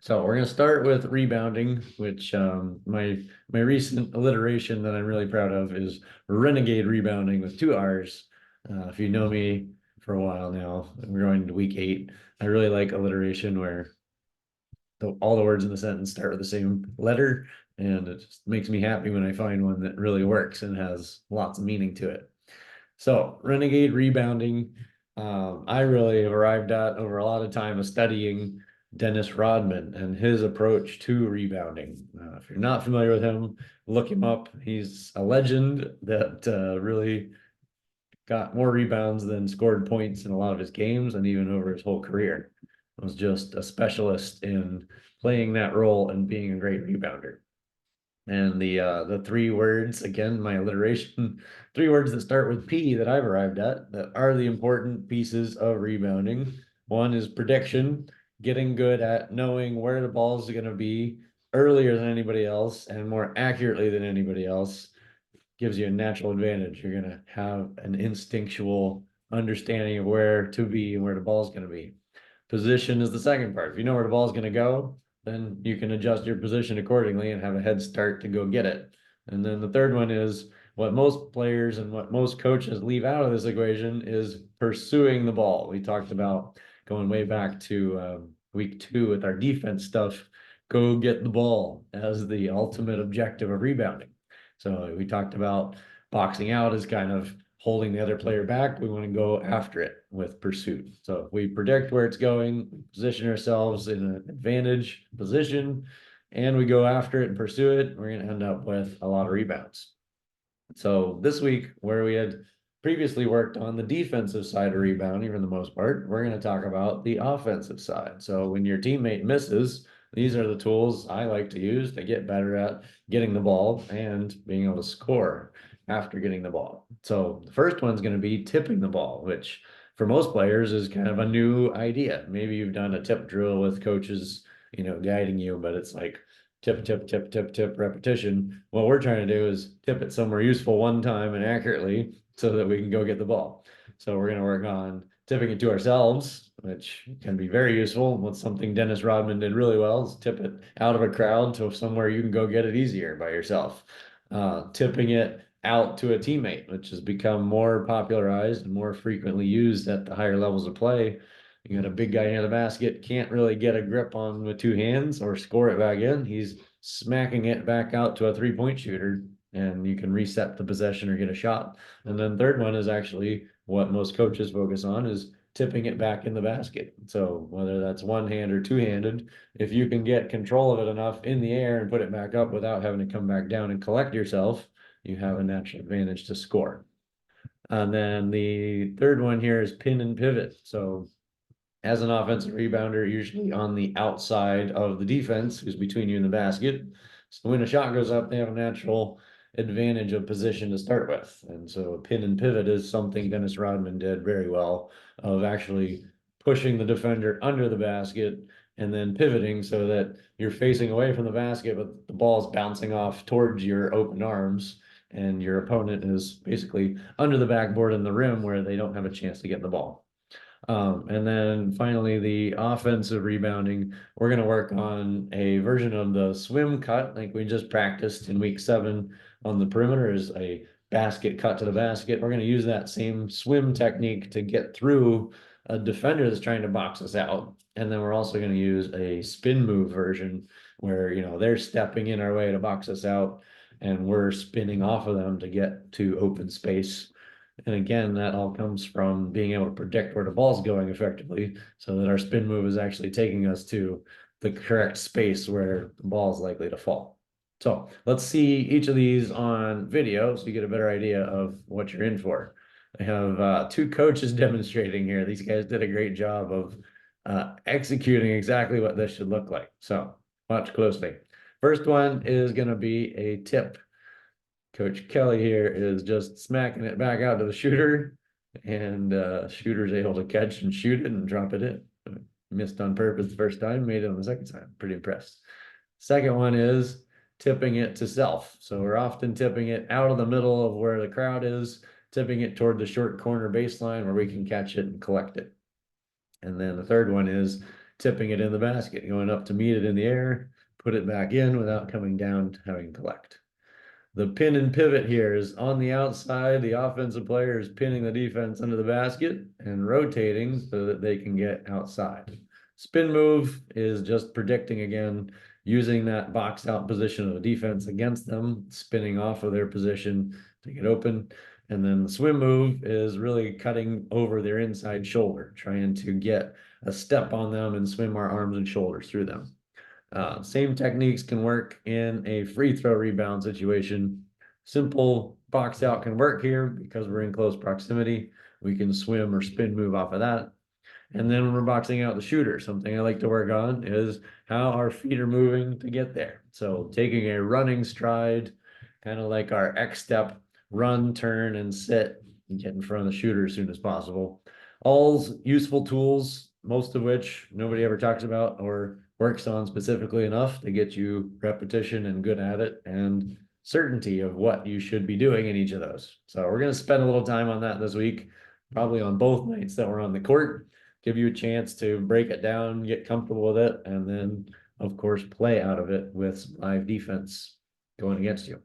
So we're going to start with rebounding, which my recent alliteration that I'm really proud of is renegade rebounding with two R's. If you know me for a while now, we're going to week 8. I really like alliteration where all the words in the sentence start with the same letter, and it just makes me happy when I find one that really works and has lots of meaning to it. So renegade rebounding, I really have arrived at over a lot of time of studying Dennis Rodman and his approach to rebounding. If you're not familiar with him, look him up. He's a legend that really got more rebounds than scored points in a lot of his games and even over his whole career. Was just a specialist in playing that role and being a great rebounder. And the three words, again, my alliteration, three words that start with P that I've arrived at that are the important pieces of rebounding. One is prediction, getting good at knowing where the ball is going to be earlier than anybody else and more accurately than anybody else gives you a natural advantage. You're going to have an instinctual understanding of where to be and where the ball is going to be. Position is the second part. If you know where the ball is going to go, then you can adjust your position accordingly and have a head start to go get it. And then the third one is what most players and what most coaches leave out of this equation is pursuing the ball. We talked about going way back to week 2 with our defense stuff. Go get the ball as the ultimate objective of rebounding. So we talked about boxing out as kind of holding the other player back. We want to go after it with pursuit. So if we predict where it's going, we position ourselves in an advantage position, and we go after it and pursue it, we're going to end up with a lot of rebounds. So this week, where we had previously worked on the defensive side of rebounding for the most part, we're going to talk about the offensive side. So when your teammate misses, these are the tools I like to use to get better at getting the ball and being able to score after getting the ball. So the first one's going to be tipping the ball, which for most players is kind of a new idea. Maybe you've done a tip drill with coaches, guiding you, but it's like tip, tip, tip, tip, tip repetition. What we're trying to do is tip it somewhere useful one time and accurately so that we can go get the ball. So we're going to work on tipping it to ourselves, which can be very useful. What's something Dennis Rodman did really well is tip it out of a crowd to somewhere you can go get it easier by yourself. Tipping it out to a teammate, which has become more popularized and more frequently used at the higher levels of play. You got a big guy near the basket, can't really get a grip on with two hands or score it back in. He's smacking it back out to a 3-point shooter, and you can reset the possession or get a shot. And then third one is actually what most coaches focus on is tipping it back in the basket. So whether that's one hand or two-handed, if you can get control of it enough in the air and put it back up without having to come back down and collect yourself, you have a natural advantage to score. And then the third one here is pin and pivot. So as an offensive rebounder, usually on the outside of the defense, who's between you and the basket. So when a shot goes up, they have a natural advantage of position to start with. And so a pin and pivot is something Dennis Rodman did very well, of actually pushing the defender under the basket and then pivoting so that you're facing away from the basket, but the ball's bouncing off towards your open arms, and your opponent is basically under the backboard and the rim where they don't have a chance to get the ball. And then finally, the offensive rebounding, we're going to work on a version of the swim cut, like we just practiced in week 7 on the perimeter, is a basket cut to the basket. We're going to use that same swim technique to get through a defender that's trying to box us out. And then we're also going to use a spin move version where, they're stepping in our way to box us out and we're spinning off of them to get to open space. And again, that all comes from being able to predict where the ball's going effectively so that our spin move is actually taking us to the correct space where the ball is likely to fall. So let's see each of these on video so you get a better idea of what you're in for. I have 2 coaches demonstrating here. These guys did a great job of executing exactly what this should look like. So watch closely. First one is going to be a tip. Coach Kelly here is just smacking it back out to the shooter, and shooter's able to catch and shoot it and drop it in. Missed on purpose the first time, made it on the second time. Pretty impressed. Second one is tipping it to self. So we're often tipping it out of the middle of where the crowd is, tipping it toward the short corner baseline where we can catch it and collect it. And then the third one is tipping it in the basket, going up to meet it in the air, put it back in without coming down to having to collect. The pin and pivot here is on the outside. The offensive player is pinning the defense under the basket and rotating so that they can get outside. Spin move is just predicting again, using that boxed out position of the defense against them, spinning off of their position to get open. And then the swim move is really cutting over their inside shoulder, trying to get a step on them and swim our arms and shoulders through them. Same techniques can work in a free throw rebound situation. Simple box out can work here because we're in close proximity. We can swim or spin move off of that. And then when we're boxing out the shooter, something I like to work on is how our feet are moving to get there. So taking a running stride, kind of like our X step, run, turn, and sit, and get in front of the shooter as soon as possible. All useful tools, most of which nobody ever talks about or works on specifically enough to get you repetition and good at it and certainty of what you should be doing in each of those. So we're going to spend a little time on that this week, probably on both nights that we're on the court, give you a chance to break it down, get comfortable with it, and then, of course, play out of it with live defense going against you.